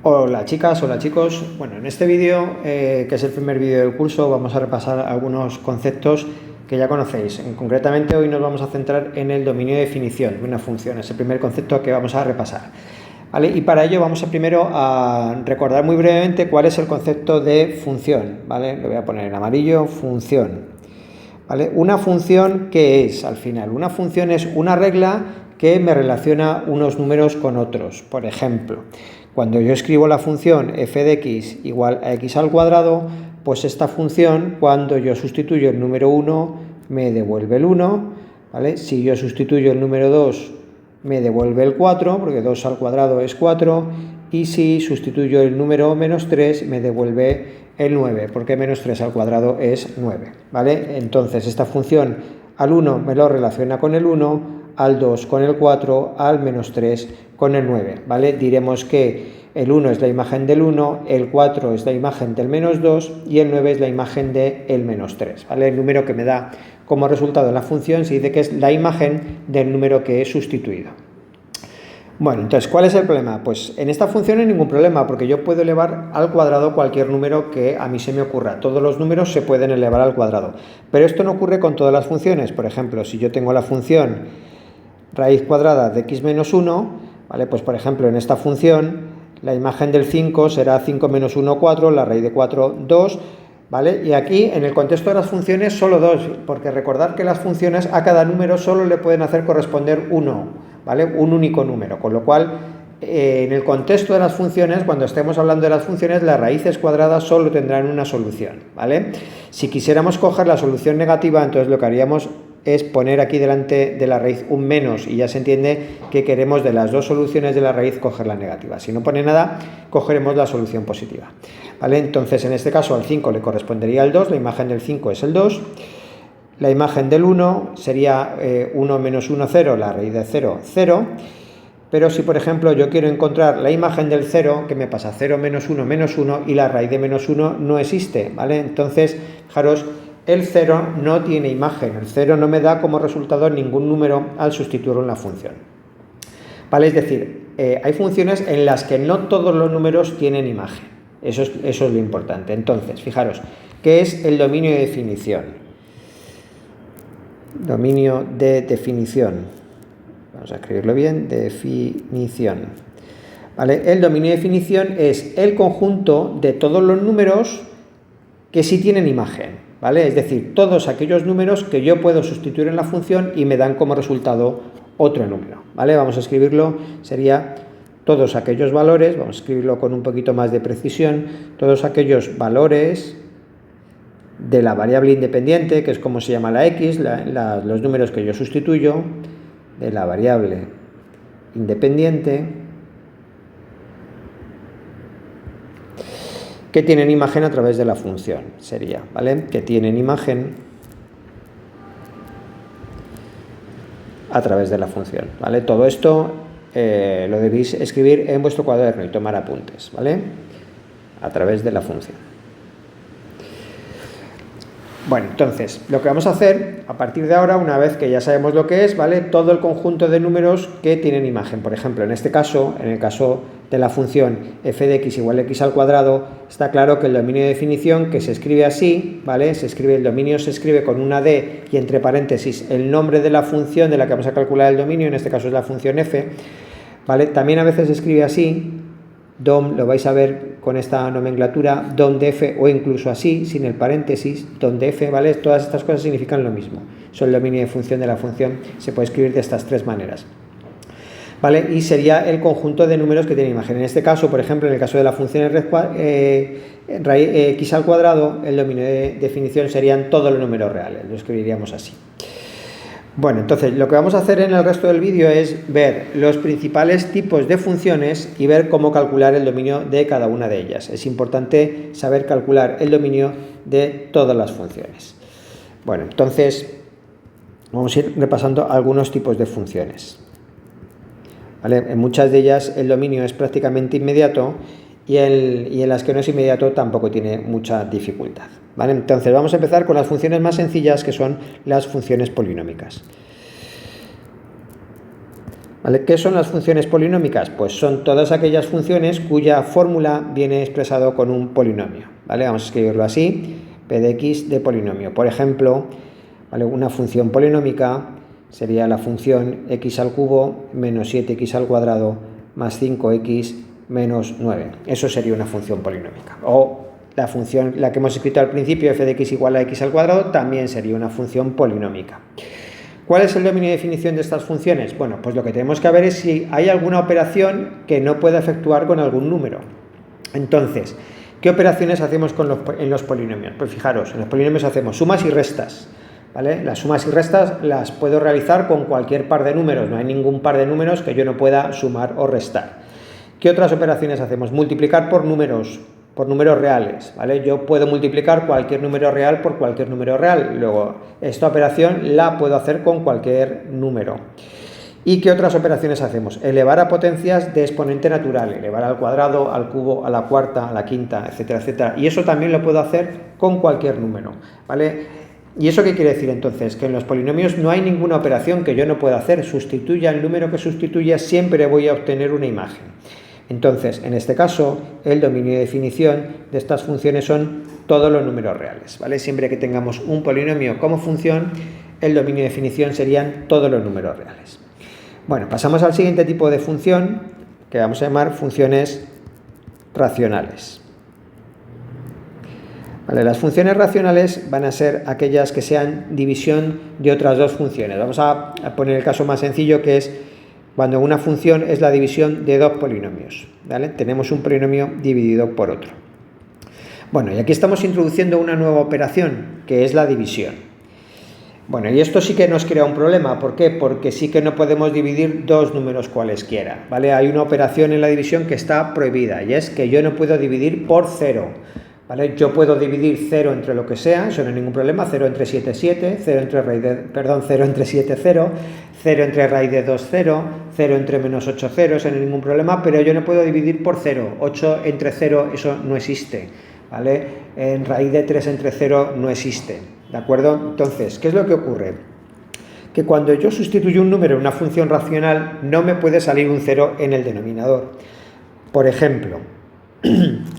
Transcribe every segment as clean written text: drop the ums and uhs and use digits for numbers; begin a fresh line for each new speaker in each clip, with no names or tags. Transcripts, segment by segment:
Hola chicas, hola chicos. Bueno, en este vídeo, que es el primer vídeo del curso, vamos a repasar algunos conceptos que ya conocéis. Concretamente hoy nos vamos a centrar en el dominio de definición de una función. Es el primer concepto que vamos a repasar. ¿Vale? Y para ello vamos primero a recordar muy brevemente cuál es el concepto de función. ¿Vale? Lo voy a poner en amarillo, función. ¿Vale? Una función, ¿qué es al final? Una función es una regla que me relaciona unos números con otros. Por ejemplo, cuando yo escribo la función f de x igual a x al cuadrado, pues esta función, cuando yo sustituyo el número 1, me devuelve el 1, ¿vale? Si yo sustituyo el número 2, me devuelve el 4, porque 2 al cuadrado es 4, y si sustituyo el número menos 3, me devuelve el 9, porque menos 3 al cuadrado es 9, ¿vale? Entonces esta función al 1 me lo relaciona con el 1, al 2 con el 4, al menos 3 con el 9, ¿vale? Diremos que el 1 es la imagen del 1, el 4 es la imagen del menos 2 y el 9 es la imagen del menos 3, ¿vale? El número que me da como resultado en la función se dice que es la imagen del número que he sustituido. Bueno, entonces, ¿cuál es el problema? Pues en esta función no hay ningún problema, porque yo puedo elevar al cuadrado cualquier número que a mí se me ocurra. Todos los números se pueden elevar al cuadrado. Pero esto no ocurre con todas las funciones. Por ejemplo, si yo tengo la función raíz cuadrada de x menos 1, ¿vale? Pues por ejemplo, en esta función, la imagen del 5 será 5 menos 1, 4, la raíz de 4, 2, ¿vale? Y aquí, en el contexto de las funciones, solo 2, porque recordad que las funciones a cada número solo le pueden hacer corresponder 1, ¿vale? Un único número, con lo cual, en el contexto de las funciones, cuando estemos hablando de las funciones, las raíces cuadradas solo tendrán una solución, ¿vale? Si quisiéramos coger la solución negativa, entonces lo que haríamos es poner aquí delante de la raíz un menos y ya se entiende que queremos de las dos soluciones de la raíz coger la negativa. Si no pone nada, cogeremos la solución positiva, ¿vale? Entonces, en este caso al 5 le correspondería el 2, la imagen del 5 es el 2, la imagen del 1 sería 1 menos 1, 0, la raíz de 0, 0, pero si por ejemplo yo quiero encontrar la imagen del 0, ¿qué me pasa? 0 menos 1, menos 1 y la raíz de menos 1 no existe, ¿vale? Entonces, fijaros, el 0 no tiene imagen, el 0 no me da como resultado ningún número al sustituirlo en la función, ¿vale? Es decir, hay funciones en las que no todos los números tienen imagen, eso es lo importante. Entonces, fijaros, ¿qué es el dominio de definición? Dominio de definición, vamos a escribirlo bien, definición, ¿vale? El dominio de definición es el conjunto de todos los números que sí tienen imagen, ¿vale? Es decir, todos aquellos números que yo puedo sustituir en la función y me dan como resultado otro número, ¿vale? Vamos a escribirlo, sería todos aquellos valores, vamos a escribirlo con un poquito más de precisión, todos aquellos valores de la variable independiente, que es como se llama la x, los números que yo sustituyo, de la variable independiente, que tienen imagen a través de la función, sería, ¿vale? Que tienen imagen a través de la función, ¿vale? Todo esto lo debéis escribir en vuestro cuaderno y tomar apuntes, ¿vale? A través de la función. Bueno, entonces, lo que vamos a hacer a partir de ahora, una vez que ya sabemos lo que es, ¿vale? Todo el conjunto de números que tienen imagen. Por ejemplo, en este caso, en el caso de la función f de x igual a x al cuadrado, está claro que el dominio de definición, que se escribe así, ¿vale? El dominio se escribe con una d y entre paréntesis el nombre de la función de la que vamos a calcular el dominio, en este caso es la función f, ¿vale? También a veces se escribe así, dom, lo vais a ver con esta nomenclatura, dom de f, o incluso así, sin el paréntesis, dom de f, ¿vale? Todas estas cosas significan lo mismo. Son el dominio de función de la función, se puede escribir de estas tres maneras, ¿vale? Y sería el conjunto de números que tiene imagen. En este caso, por ejemplo, en el caso de la función x al cuadrado, el dominio de definición serían todos los números reales, lo escribiríamos así. Bueno, entonces lo que vamos a hacer en el resto del vídeo es ver los principales tipos de funciones y ver cómo calcular el dominio de cada una de ellas. Es importante saber calcular el dominio de todas las funciones. Bueno, entonces vamos a ir repasando algunos tipos de funciones, ¿vale? En muchas de ellas el dominio es prácticamente inmediato y en las que no es inmediato tampoco tiene mucha dificultad, ¿vale? Entonces vamos a empezar con las funciones más sencillas, que son las funciones polinómicas. ¿Vale? ¿Qué son las funciones polinómicas? Pues son todas aquellas funciones cuya fórmula viene expresado con un polinomio, ¿vale? Vamos a escribirlo así, p de x de polinomio. Por ejemplo, ¿vale? Una función polinómica sería la función x al cubo menos 7x al cuadrado más 5x menos 9. Eso sería una función polinómica. O la función, la que hemos escrito al principio, f de x igual a x al cuadrado, también sería una función polinómica. ¿Cuál es el dominio de definición de estas funciones? Bueno, pues lo que tenemos que ver es si hay alguna operación que no pueda efectuar con algún número. Entonces, ¿qué operaciones hacemos en los polinomios? Pues fijaros, en los polinomios hacemos sumas y restas, ¿vale? Las sumas y restas las puedo realizar con cualquier par de números, no hay ningún par de números que yo no pueda sumar o restar. ¿Qué otras operaciones hacemos? Multiplicar por números reales, ¿vale? Yo puedo multiplicar cualquier número real por cualquier número real. Luego, esta operación la puedo hacer con cualquier número. ¿Y qué otras operaciones hacemos? Elevar a potencias de exponente natural, elevar al cuadrado, al cubo, a la cuarta, a la quinta, etcétera, etcétera. Y eso también lo puedo hacer con cualquier número, ¿vale? ¿Y eso qué quiere decir entonces? Que en los polinomios no hay ninguna operación que yo no pueda hacer. Sustituya el número que sustituya, siempre voy a obtener una imagen. Entonces, en este caso, el dominio de definición de estas funciones son todos los números reales, ¿vale? Siempre que tengamos un polinomio como función, el dominio de definición serían todos los números reales. Bueno, pasamos al siguiente tipo de función, que vamos a llamar funciones racionales. Vale, las funciones racionales van a ser aquellas que sean división de otras dos funciones. Vamos a poner el caso más sencillo, que es cuando una función es la división de dos polinomios, ¿vale? Tenemos un polinomio dividido por otro. Bueno, y aquí estamos introduciendo una nueva operación, que es la división. Bueno, y esto sí que nos crea un problema. ¿Por qué? Porque sí que no podemos dividir dos números cualesquiera, ¿vale? Hay una operación en la división que está prohibida, y es que yo no puedo dividir por 0. ¿Vale? Yo puedo dividir 0 entre lo que sea, eso no hay ningún problema, 0 entre 7, 7, 0 entre 7, 0, 0 entre raíz de 2, 0, 0 entre menos 8, 0, eso no hay ningún problema, pero yo no puedo dividir por 0, 8 entre 0, eso no existe, ¿vale? En raíz de 3 entre 0 no existe, ¿de acuerdo? Entonces, ¿qué es lo que ocurre? Que cuando yo sustituyo un número en una función racional, no me puede salir un 0 en el denominador. Por ejemplo,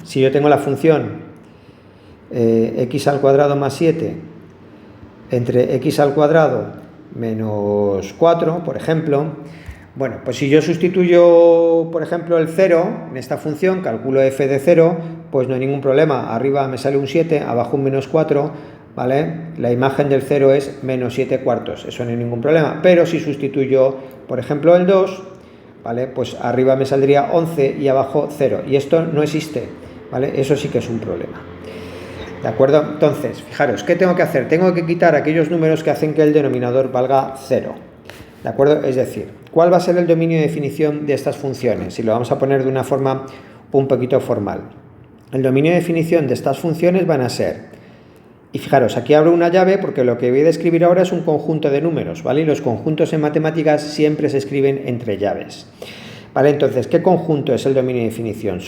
si yo tengo la función x al cuadrado más 7 entre x al cuadrado menos 4, por ejemplo, bueno, pues si yo sustituyo, por ejemplo, el 0 en esta función, calculo f de 0, pues no hay ningún problema, arriba me sale un 7, abajo un menos 4, ¿vale? La imagen del 0 es menos 7 cuartos, eso no hay ningún problema, pero si sustituyo, por ejemplo, el 2, ¿vale? Pues arriba me saldría 11 y abajo 0, y esto no existe, ¿vale? Eso sí que es un problema. ¿De acuerdo? Entonces, fijaros, ¿qué tengo que hacer? Tengo que quitar aquellos números que hacen que el denominador valga 0. ¿De acuerdo? Es decir, ¿cuál va a ser el dominio de definición de estas funciones? Y lo vamos a poner de una forma un poquito formal. El dominio de definición de estas funciones van a ser, y fijaros, aquí abro una llave porque lo que voy a escribir ahora es un conjunto de números, ¿vale? Y los conjuntos en matemáticas siempre se escriben entre llaves. ¿Vale? Entonces, ¿qué conjunto es el dominio de definición?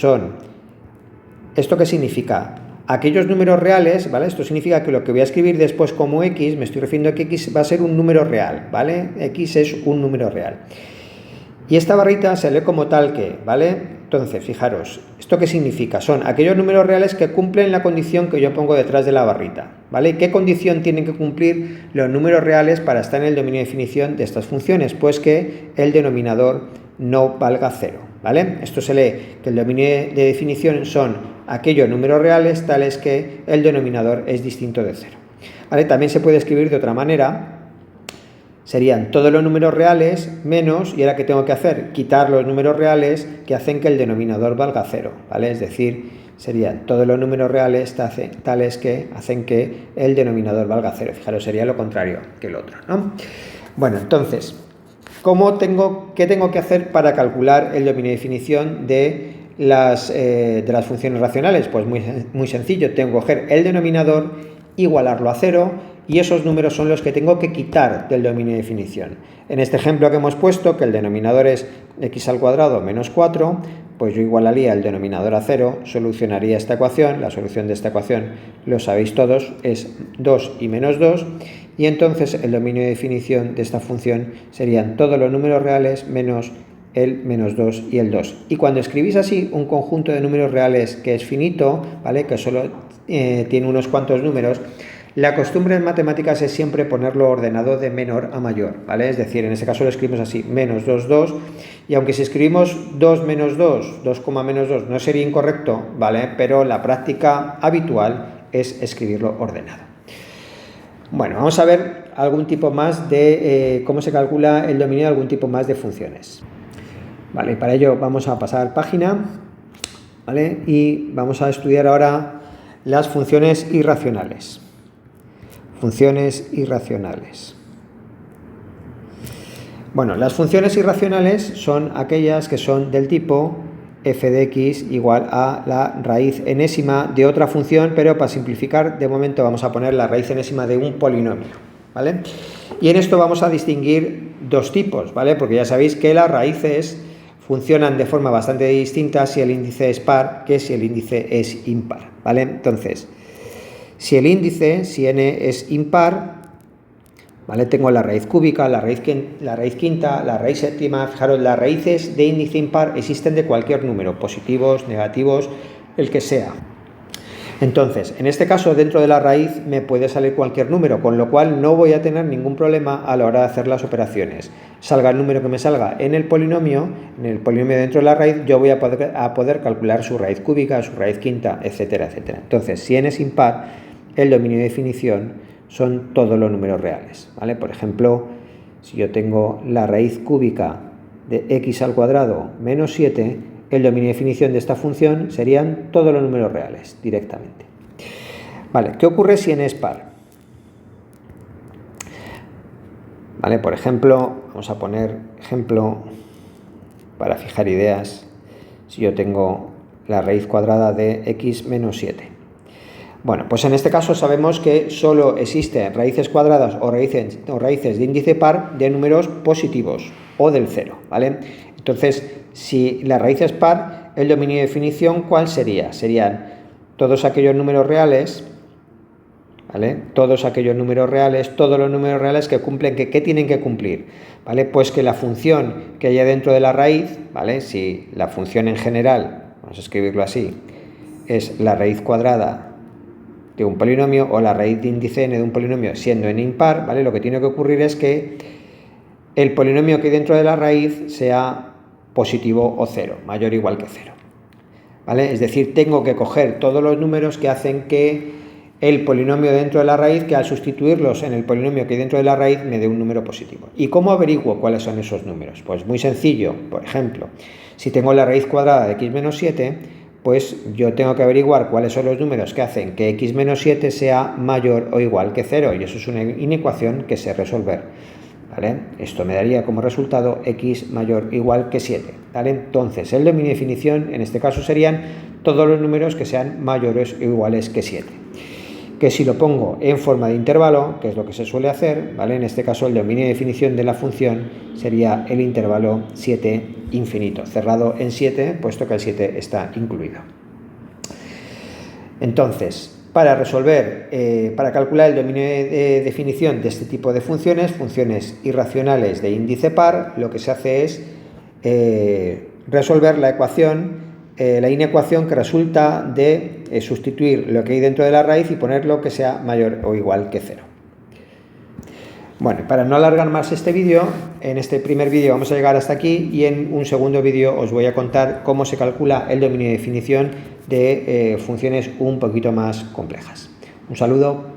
¿Esto qué significa? Aquellos números reales, ¿vale? Esto significa que lo que voy a escribir después como x, me estoy refiriendo a que x va a ser un número real, ¿vale? X es un número real. Y esta barrita se lee como tal que, ¿vale? Entonces, fijaros, ¿esto qué significa? Son aquellos números reales que cumplen la condición que yo pongo detrás de la barrita, ¿vale? ¿Qué condición tienen que cumplir los números reales para estar en el dominio de definición de estas funciones? Pues que el denominador no valga 0, ¿vale? Esto se lee que el dominio de definición son aquellos números reales tales que el denominador es distinto de 0, ¿vale? También se puede escribir de otra manera, serían todos los números reales menos, y ahora ¿qué tengo que hacer? Quitar los números reales que hacen que el denominador valga 0, ¿vale? Es decir, serían todos los números reales tales que hacen que el denominador valga 0. Fijaros, sería lo contrario que el otro, ¿no? Bueno, entonces, ¿qué tengo que hacer para calcular el dominio de definición de las funciones racionales? Pues muy sencillo, tengo que coger el denominador, igualarlo a 0, y esos números son los que tengo que quitar del dominio de definición. En este ejemplo que hemos puesto, que el denominador es x al cuadrado menos 4, pues yo igualaría el denominador a 0, solucionaría esta ecuación, la solución de esta ecuación lo sabéis todos, es 2 y menos 2, y entonces el dominio de definición de esta función serían todos los números reales menos el -2 y el 2. Y cuando escribís así un conjunto de números reales que es finito, ¿vale?, que solo tiene unos cuantos números, la costumbre en matemáticas es siempre ponerlo ordenado de menor a mayor, ¿vale? Es decir, en este caso lo escribimos así, -2, 2, y aunque si escribimos 2 menos 2, 2, menos 2, no sería incorrecto, ¿vale?, pero la práctica habitual es escribirlo ordenado. Bueno, vamos a ver algún tipo más de cómo se calcula el dominio de algún tipo más de funciones. Vale, para ello vamos a pasar página, ¿vale?, y vamos a estudiar ahora las funciones irracionales. Funciones irracionales. Bueno, las funciones irracionales son aquellas que son del tipo f de x igual a la raíz enésima de otra función, pero para simplificar, de momento vamos a poner la raíz enésima de un polinomio, ¿vale? Y en esto vamos a distinguir dos tipos, ¿vale? Porque ya sabéis que las raíces funcionan de forma bastante distinta si el índice es par que si el índice es impar, ¿vale? Entonces, si el índice, si n es impar, ¿vale?, tengo la raíz cúbica, la raíz quinta, la raíz séptima. Fijaros, las raíces de índice impar existen de cualquier número, positivos, negativos, el que sea. Entonces, en este caso, dentro de la raíz me puede salir cualquier número, con lo cual no voy a tener ningún problema a la hora de hacer las operaciones. Salga el número que me salga en el polinomio dentro de la raíz, yo voy a poder calcular su raíz cúbica, su raíz quinta, etcétera, etcétera. Entonces, si n es impar, el dominio de definición son todos los números reales, ¿vale? Por ejemplo, si yo tengo la raíz cúbica de x al cuadrado menos 7, el dominio de definición de esta función serían todos los números reales directamente. Vale, ¿qué ocurre si n es par? Vale, por ejemplo, vamos a poner ejemplo para fijar ideas. Si yo tengo la raíz cuadrada de x menos 7. Bueno, pues en este caso sabemos que solo existen raíces cuadradas o raíces de índice par de números positivos o del 0, ¿vale? Entonces, si la raíz es par, el dominio de definición, ¿cuál sería? Serían todos aquellos números reales, ¿vale? Todos aquellos números reales, todos los números reales que cumplen, ¿qué tienen que cumplir? ¿Vale? Pues que la función que haya dentro de la raíz, ¿vale?, si la función en general, vamos a escribirlo así, es la raíz cuadrada de un polinomio o la raíz de índice n de un polinomio siendo n impar, ¿vale?, lo que tiene que ocurrir es que el polinomio que hay dentro de la raíz sea positivo o 0, mayor o igual que 0, ¿vale? Es decir, tengo que coger todos los números que hacen que el polinomio dentro de la raíz, que al sustituirlos en el polinomio que hay dentro de la raíz me dé un número positivo. ¿Y cómo averiguo cuáles son esos números? Pues muy sencillo. Por ejemplo, si tengo la raíz cuadrada de x menos 7, pues yo tengo que averiguar cuáles son los números que hacen que x menos 7 sea mayor o igual que 0, y eso es una inecuación que sé resolver, ¿vale? Esto me daría como resultado x mayor o igual que 7, ¿vale? Entonces, el dominio de definición en este caso serían todos los números que sean mayores o iguales que 7. Que si lo pongo en forma de intervalo, que es lo que se suele hacer, ¿vale?, en este caso el dominio de definición de la función sería el intervalo 7 infinito, cerrado en 7, puesto que el 7 está incluido. Entonces, para resolver, para calcular el dominio de definición de este tipo de funciones irracionales de índice par, lo que se hace es resolver la inecuación que resulta de sustituir lo que hay dentro de la raíz y ponerlo que sea mayor o igual que 0. Bueno, para no alargar más este vídeo, en este primer vídeo vamos a llegar hasta aquí, y en un segundo vídeo os voy a contar cómo se calcula el dominio de definición de funciones un poquito más complejas. Un saludo.